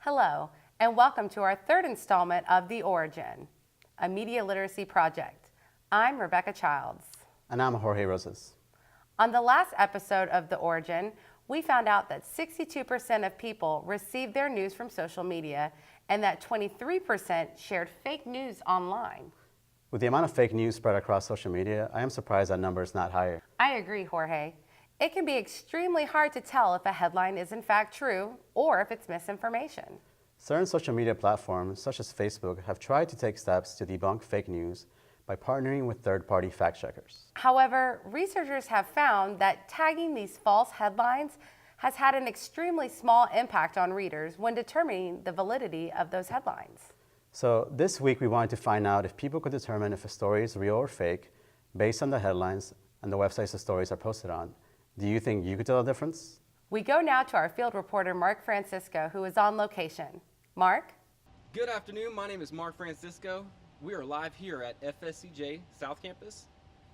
Hello, and welcome to our third installment of The Origin, a media literacy project. I'm Rebecca Childs. And I'm Jorge Rosas. On the last episode of The Origin, we found out that 62% of people received their news from social media and that 23% shared fake news online. With the amount of fake news spread across social media, I am surprised that number is not higher. I agree, Jorge. It can be extremely hard to tell if a headline is in fact true or if it's misinformation. Certain social media platforms, such as Facebook, have tried to take steps to debunk fake news by partnering with third-party fact-checkers. However, researchers have found that tagging these false headlines has had an extremely small impact on readers when determining the validity of those headlines. So this week we wanted to find out if people could determine if a story is real or fake based on the headlines and the websites the stories are posted on. Do you think you could tell the difference? We go now to our field reporter, Mark Francisco, who is on location. Mark? Good afternoon, my name is Mark Francisco. We are live here at FSCJ South Campus.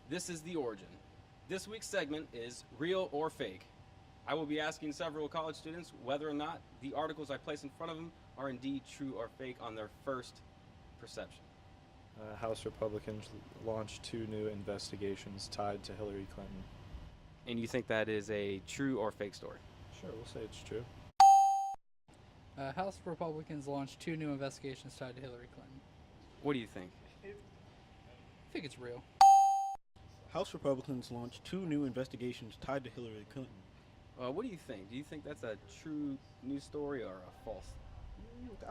This is The Origin. This week's segment is Real or Fake. I will be asking several college students whether or not the articles I place in front of them are indeed true or fake on their first perception. House Republicans launched 2 new investigations tied to Hillary Clinton. And you think that is a true or fake story? Sure, we'll say it's true. House Republicans launched 2 new investigations tied to Hillary Clinton. What do you think? I think it's real. House Republicans launched 2 new investigations tied to Hillary Clinton. What do you think? Do you think that's a true news story or a false?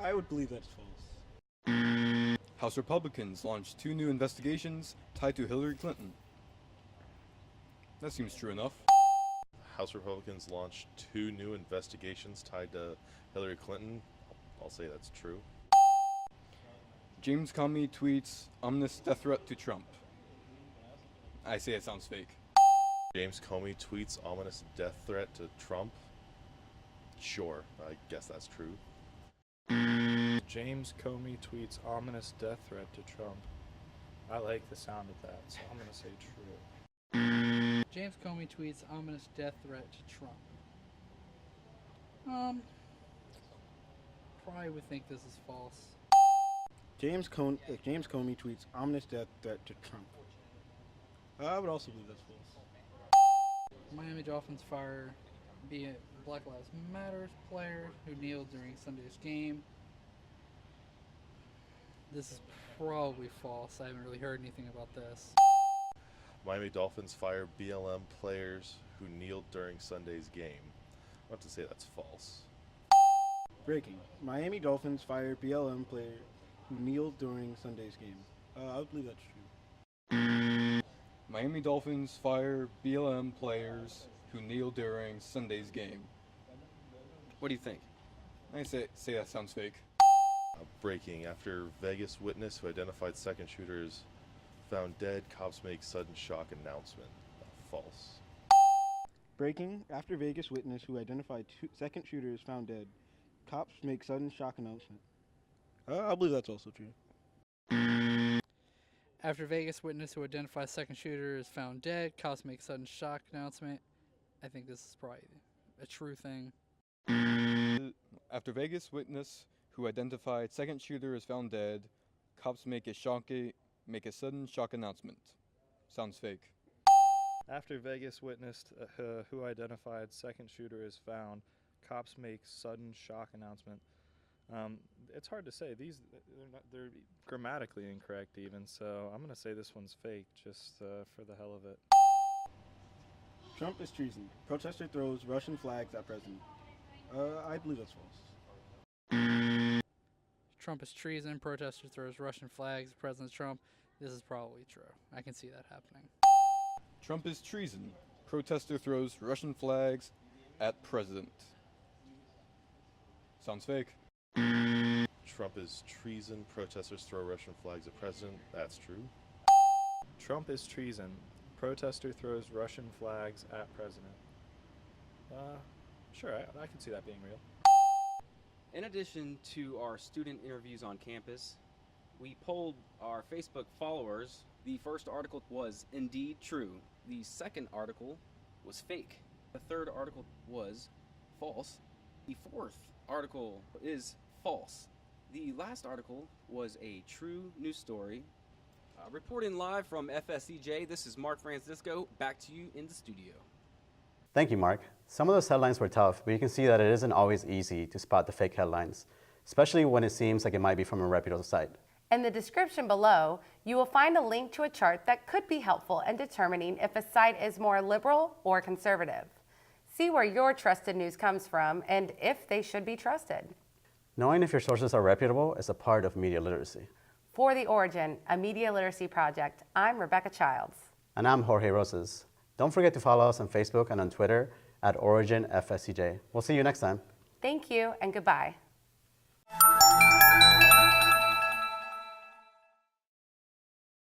I would believe that's false. House Republicans launched 2 new investigations tied to Hillary Clinton. That seems true enough. House Republicans launched 2 new investigations tied to Hillary Clinton. I'll say that's true. James Comey tweets ominous death threat to Trump. I say it sounds fake. James Comey tweets ominous death threat to Trump. Sure, I guess that's true. James Comey tweets ominous death threat to Trump. I like the sound of that, so I'm going to say true. James Comey tweets ominous death threat to Trump. Probably would think this is false. James Comey tweets ominous death threat to Trump. I would also believe that's false. Miami Dolphins fire Black Lives Matter player who kneeled during Sunday's game. This is probably false. I haven't really heard anything about this. Miami Dolphins fire BLM players who kneeled during Sunday's game. I want to say that's false. Breaking. Miami Dolphins fire BLM player who kneeled during Sunday's game. I would believe that's true. Miami Dolphins fire BLM players who kneeled during Sunday's game. What do you think? I say that sounds fake. Breaking. After Vegas witness who identified second shooters found dead, cops make sudden shock announcement. False. Breaking. After Vegas witness who identified second shooters found dead, cops make sudden shock announcement. I believe that's also true. After Vegas witness who identifies second shooter is found dead, cops make sudden shock announcement. I think this is probably a true thing. After Vegas witness who identified second shooter is found dead, cops make a sudden shock announcement. Sounds fake. After Vegas witness who identified second shooter is found, cops make sudden shock announcement. It's hard to say. They're grammatically incorrect even, so I'm going to say this one's fake just for the hell of it. Trump is treason. Protester throws Russian flags at president. I believe that's false. Trump is treason. Protester throws Russian flags at President Trump. This is probably true. I can see that happening. Trump is treason. Protester throws Russian flags at president. Sounds fake. Trump is treason. Protesters throw Russian flags at president. That's true. Trump is treason. Protester throws Russian flags at president. Sure, I can see that being real. In addition to our student interviews on campus, we polled our Facebook followers. The first article was indeed true. The second article was fake. The third article was false. The fourth article is false. The last article was a true news story. Reporting live from FSCJ, this is Mark Francisco. Back to you in the studio. Thank you, Mark. Some of those headlines were tough, but you can see that it isn't always easy to spot the fake headlines, especially when it seems like it might be from a reputable site. In the description below, you will find a link to a chart that could be helpful in determining if a site is more liberal or conservative. See where your trusted news comes from and if they should be trusted. Knowing if your sources are reputable is a part of media literacy. For The Origin, a media literacy project, I'm Rebecca Childs. And I'm Jorge Rosas. Don't forget to follow us on Facebook and on Twitter at OriginFSCJ. We'll see you next time. Thank you and goodbye.